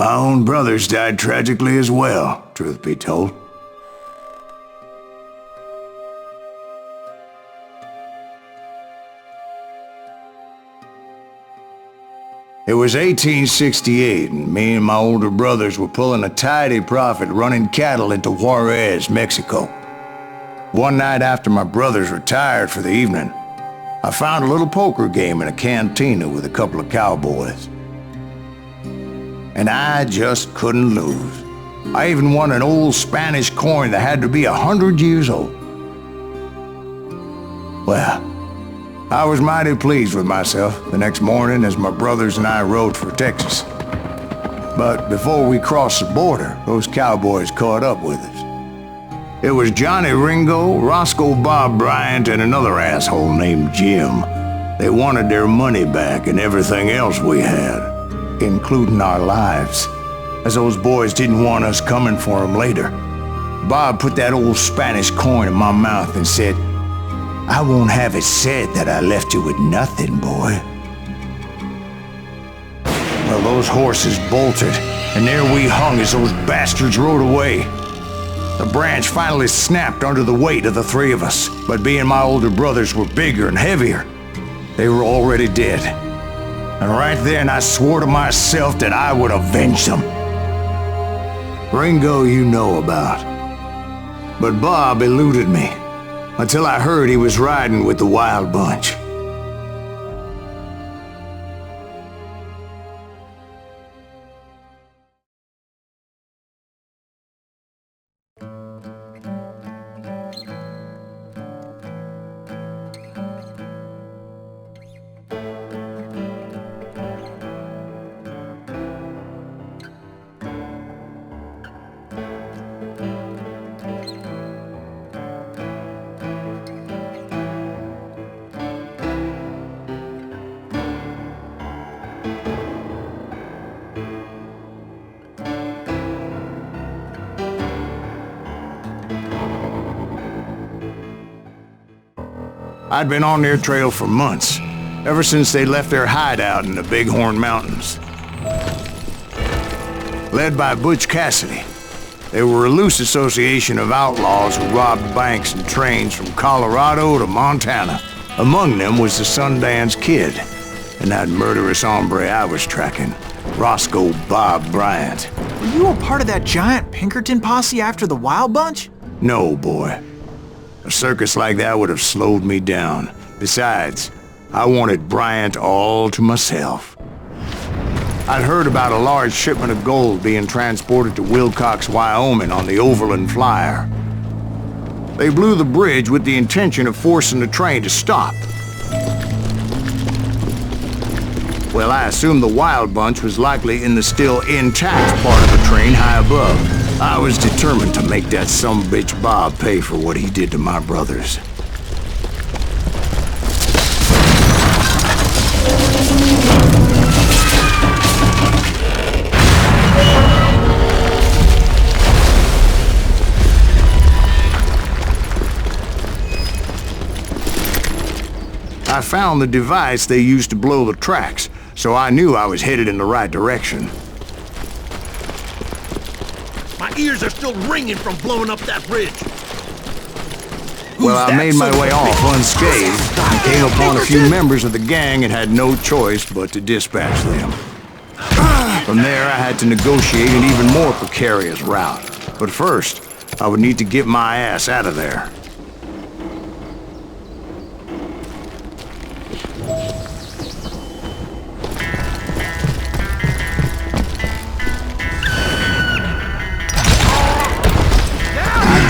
My own brothers died tragically as well, truth be told. It was 1868, and me and my older brothers were pulling a tidy profit running cattle into Juarez, Mexico. One night after my brothers retired for the evening, I found a little poker game in a cantina with a couple of cowboys. And I just couldn't lose. I even won an old Spanish coin that had to be 100 years old. Well, I was mighty pleased with myself the next morning as my brothers and I rode for Texas. But before we crossed the border, those cowboys caught up with us. It was Johnny Ringo, Roscoe Bob Bryant, and another asshole named Jim. They wanted their money back and everything else we had, including our lives, as those boys didn't want us coming for them later. Bob put that old Spanish coin in my mouth and said, "I won't have it said that I left you with nothing, boy." Well, those horses bolted, and there we hung as those bastards rode away. The branch finally snapped under the weight of the three of us, but being my older brothers were bigger and heavier, they were already dead. And right then I swore to myself that I would avenge them. Ringo you know about. But Bob eluded me, until I heard he was riding with the Wild Bunch. I'd been on their trail for months, ever since they left their hideout in the Bighorn Mountains. Led by Butch Cassidy, they were a loose association of outlaws who robbed banks and trains from Colorado to Montana. Among them was the Sundance Kid, and that murderous hombre I was tracking, Roscoe Bob Bryant. Were you a part of that giant Pinkerton posse after the Wild Bunch? No, boy. A circus like that would have slowed me down. Besides, I wanted Bryant all to myself. I'd heard about a large shipment of gold being transported to Wilcox, Wyoming on the Overland Flyer. They blew the bridge with the intention of forcing the train to stop. Well, I assumed the Wild Bunch was likely in the still intact part of the train high above. I was determined to make that sumbitch Bob pay for what he did to my brothers. I found the device they used to blow the tracks, so I knew I was headed in the right direction. My ears are still ringing from blowing up that bridge. Well, I made my way off unscathed and came upon a few members of the gang and had no choice but to dispatch them. From there, I had to negotiate an even more precarious route. But first, I would need to get my ass out of there.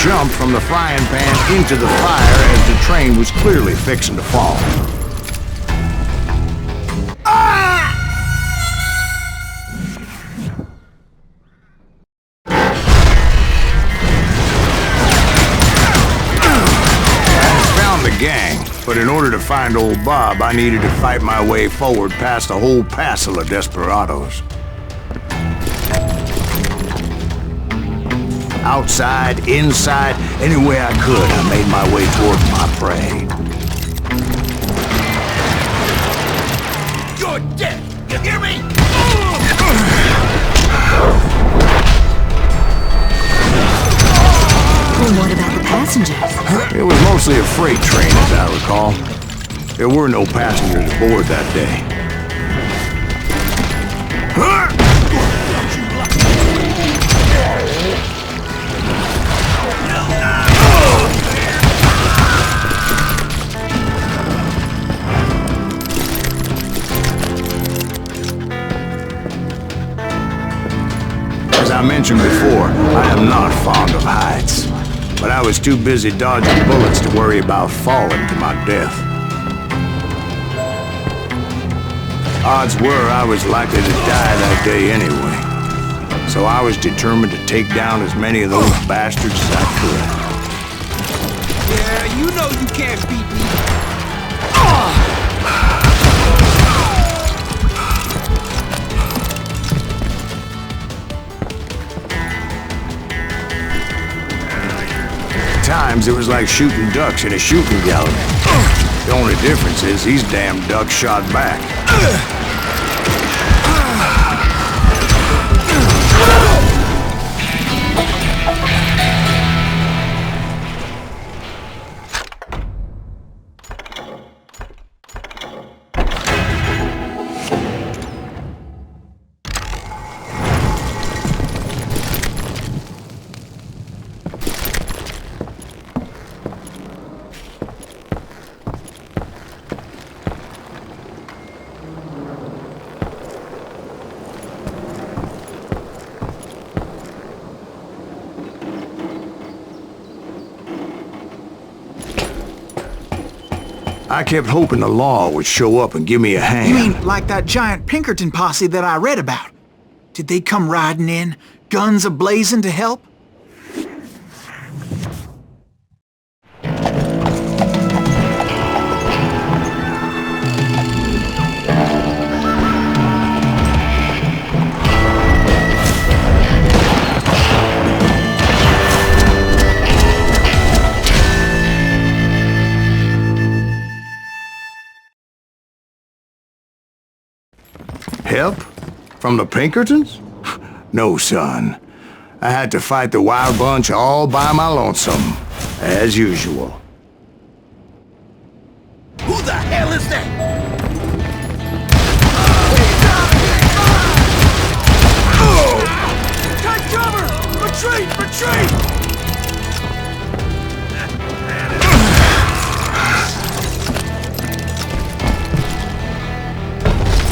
Jumped from the frying pan into the fire as the train was clearly fixing to fall. Ah! I found the gang, but in order to find old Bob, I needed to fight my way forward past a whole passel of desperados. Outside, inside, any way I could, I made my way towards my prey. You're dead! You hear me? mostly a freight train, as I recall. There were no passengers aboard that day. As I mentioned before, I am not fond of heights. But I was too busy dodging bullets to worry about falling to my death. Odds were I was likely to die that day anyway. So I was determined to take down as many of those bastards as I could. Yeah, you know you can't beat me. At times, it was like shooting ducks in a shooting gallery. The only difference is these damn ducks shot back. I kept hoping the law would show up and give me a hand. You mean like that giant Pinkerton posse that I read about? Did they come riding in, guns a-blazing to help? Help? From the Pinkertons? No, son. I had to fight the wild bunch all by my lonesome, as usual. Who the hell is that? Take cover! Retreat! Retreat!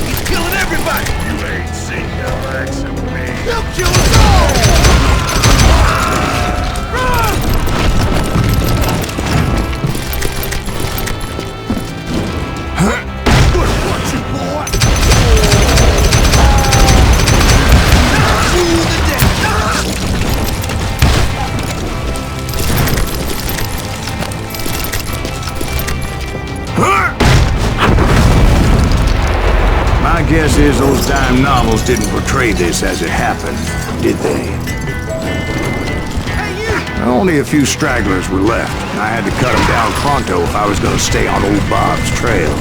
He's killing everybody! You ain't seen the likes of me. He'll kill us all! Run! Good watching, boy! To the death! My guess is those dime novels didn't portray this as it happened, did they? Hey, you! Only a few stragglers were left, and I had to cut them down pronto if I was going to stay on old Bob's trail.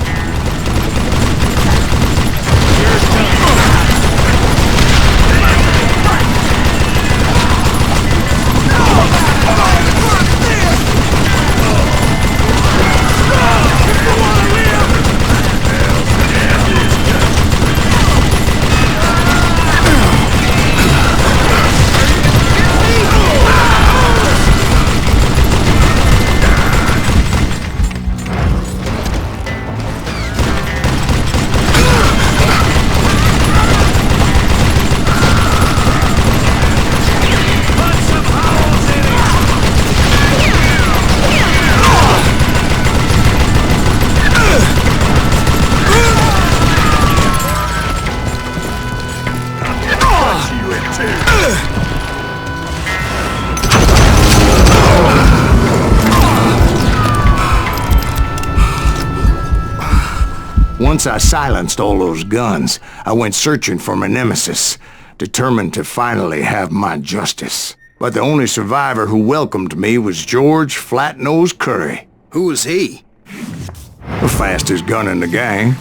Once I silenced all those guns, I went searching for my nemesis, determined to finally have my justice. But the only survivor who welcomed me was George Flat-Nose Curry. Who was he? The fastest gun in the gang.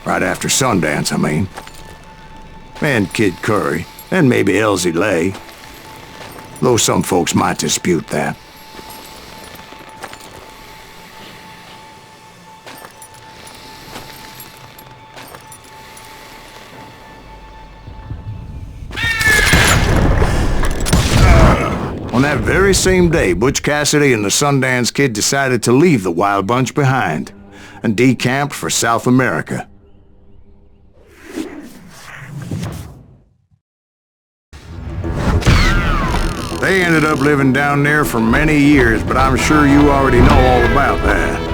Right after Sundance, I mean. And Kid Curry, and maybe Elsie Lay. Though some folks might dispute that. On that very same day, Butch Cassidy and the Sundance Kid decided to leave the Wild Bunch behind and decamped for South America. They ended up living down there for many years, but I'm sure you already know all about that.